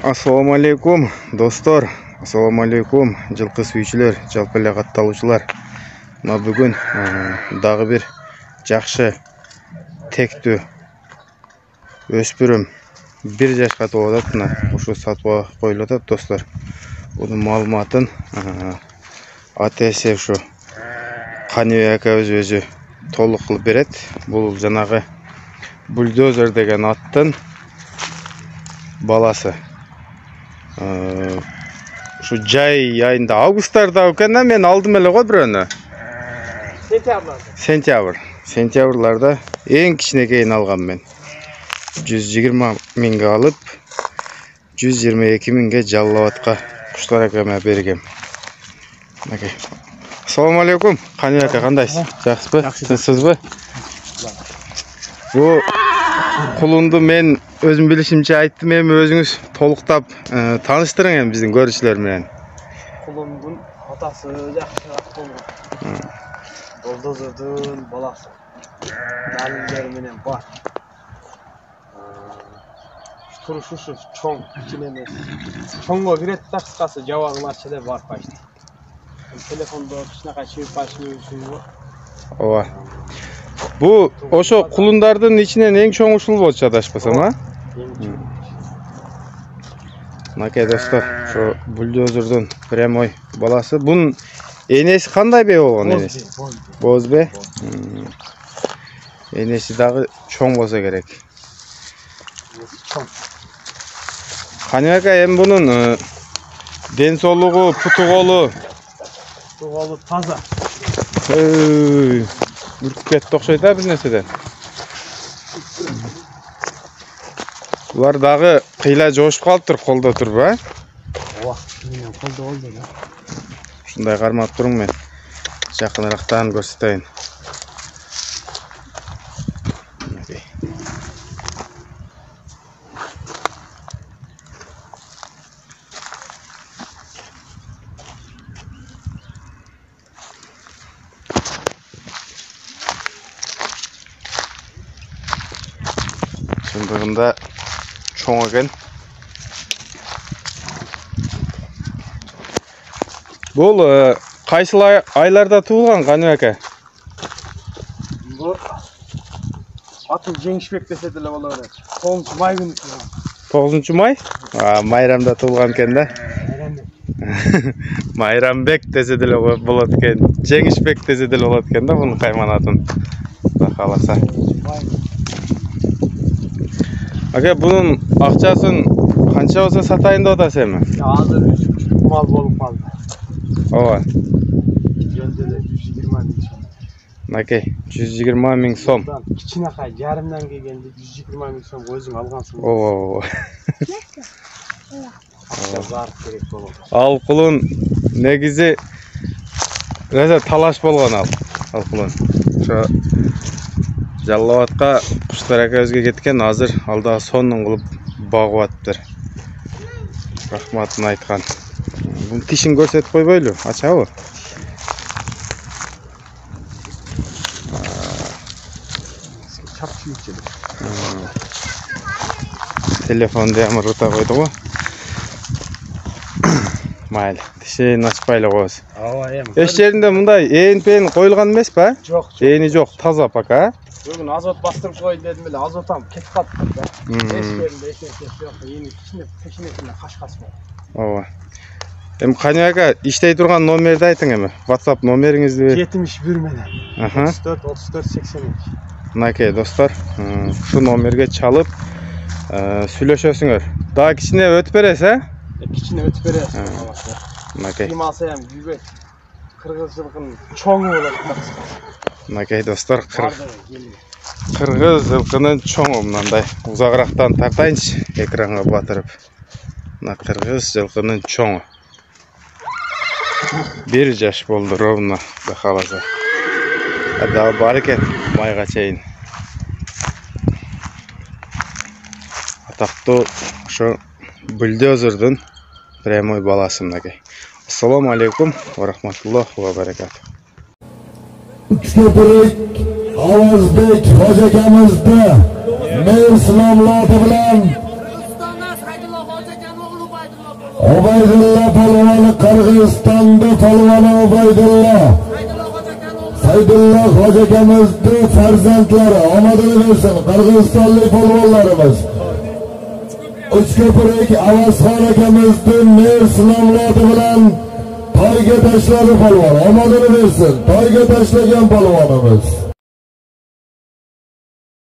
Assalamu alaikum dostlar. Assalamu alaikum жылқы сүйүүчүлөр, жалпы эле катталуучулар. Мына бүгүн дагы бир жакшы тектүү өспүрүм 1 жашка толуп атат. Мына ушу сатууга коюлуп атат достор. Бунун маалыматын атеси ушу Каныбек акабыз өзү толук кылып берет. Бул жанагы бульдозер деген аттын баласы. Şu jay ayında avgustlarda eкен да мен алдым эле го бирөөнү. Сентябрларда эң кичинекейин алгам мен. 120 миңге алып 122 миңге Жалал-Абадка куштар акеме бергем. Assalamu alaikum. Каныбек ака, кандайсыз? Жакшысызбы? Сизсизби? Бу кулунду мен өзүм билишимче айттым, эми өзүңүз толуктап тааныштырың эми биздин көрүүчүлөр менен. Кулумдун атасы жакшыраак болгон. Болдозордун баласы. Далилдер менен бар. Турушу чоң, кичине эмес. Чоңго кирет да, кыскасы жабагы нарселер бар почти. Телефондо кичинекей чыгып калышы. Ооба. Бу ошо кулундардын ичинен эң чоң ушул болчу адашпасам, а? Мынакей достор, ошо бульдозердун прямой баласы. Бунун энеси кандай бей болгон энеси? Боз бе? Энеси дагы чоң болсо керек. Каныбек ака, эми бунун ден соолугу, путу колу таза. Үркүп кетти окшойт бир нерседен. Булар дагы кыйла жошуп калыптыр, колдо турбу, а? Ооба, мен колдо болду да. Ушундай кармап туруң, мен жакыныраактан көрсөтөйүн. Шындыгында чоң экен. Бул кайсыл айларда туулган, Каныбек ака? Бул атын Жеңишбек десе деле боло берет. 9 май күнү туулган. 9 май? Майрамда туулган экен да. Майрамбек десе деле болот экен. Жеңишбек десе деле болот экен да бунун кайман атын. Кудай кааласа. Ака, бунун акчасын канча болсо сатайын деп атасыз эми? Азыр 3 мал болуп калды. Ооба. Жөндөдө 120 миң сом. Мынакей, 120 миң сом. Кичинекей жарымдан келгенде 120 миң сом өзүң алгансың. Ооба. Бар керек болот. Ал кулун негизи талаш болгон ал кулун. Ошо Жалал-Абадка куштар акабызга кеткен, азыр алда сонун кылып багып атыптыр. Рахматын айткан. Бунун тишин көрсөтүп койбойлу, ачабы? Телефонду ямыр ута койду го. Майли, тишин ачпай эле коебуз. Ооба, эми. Эч жеринде мындай ээн коюлган эмеспи, а? Жок. Эни жок, таза пока. Бүгүн азот бастырып коюн дедим эле, азотам кетип калыптыр да. Эштеринде жок, эни кичине каш-каш бар. Ооба. Эми Каныбек ака, иштей турган номерди айтың эми. WhatsApp номериңизди 71 менен. 34 82. Мынакей достор, ушу номерге чалып сүйлөшөсүңөр. Дагы кичине өтүп бересиз, а? Кичине өтүп бересиз. Мынакей. Кыймалса ham күйбөйт. Кыргыз жылкынын чоңу болот. Мынакей достор, кыргыз жылкынын чоңу мындай. Узагырактан тартайынчы экранга батырып. Мына кыргыз жылкынын чоңу. 1 жаш болду ровно, Кудай кааласа. Дагы бар экен майга чейин. Атактуу ошо бульдозердун прямой баласы мынакей. Assalomu alaykum va rahmatullohi va barakatuh. Uchko'prik Ovozbek hoji akamizni men salomlari bilan Ubaydulla polvoni Qirg'izistonda polvoni Ubaydulla Saydulloh hojakamizning farzandlari omadini bersin. Qirg'izistonlik polvonlarimiz Uchko'prik Avazxon akamizning mer sinovlari bilan toyga tashladi polvon. Omadini bersin. Toyga tashlagan polvonimiz.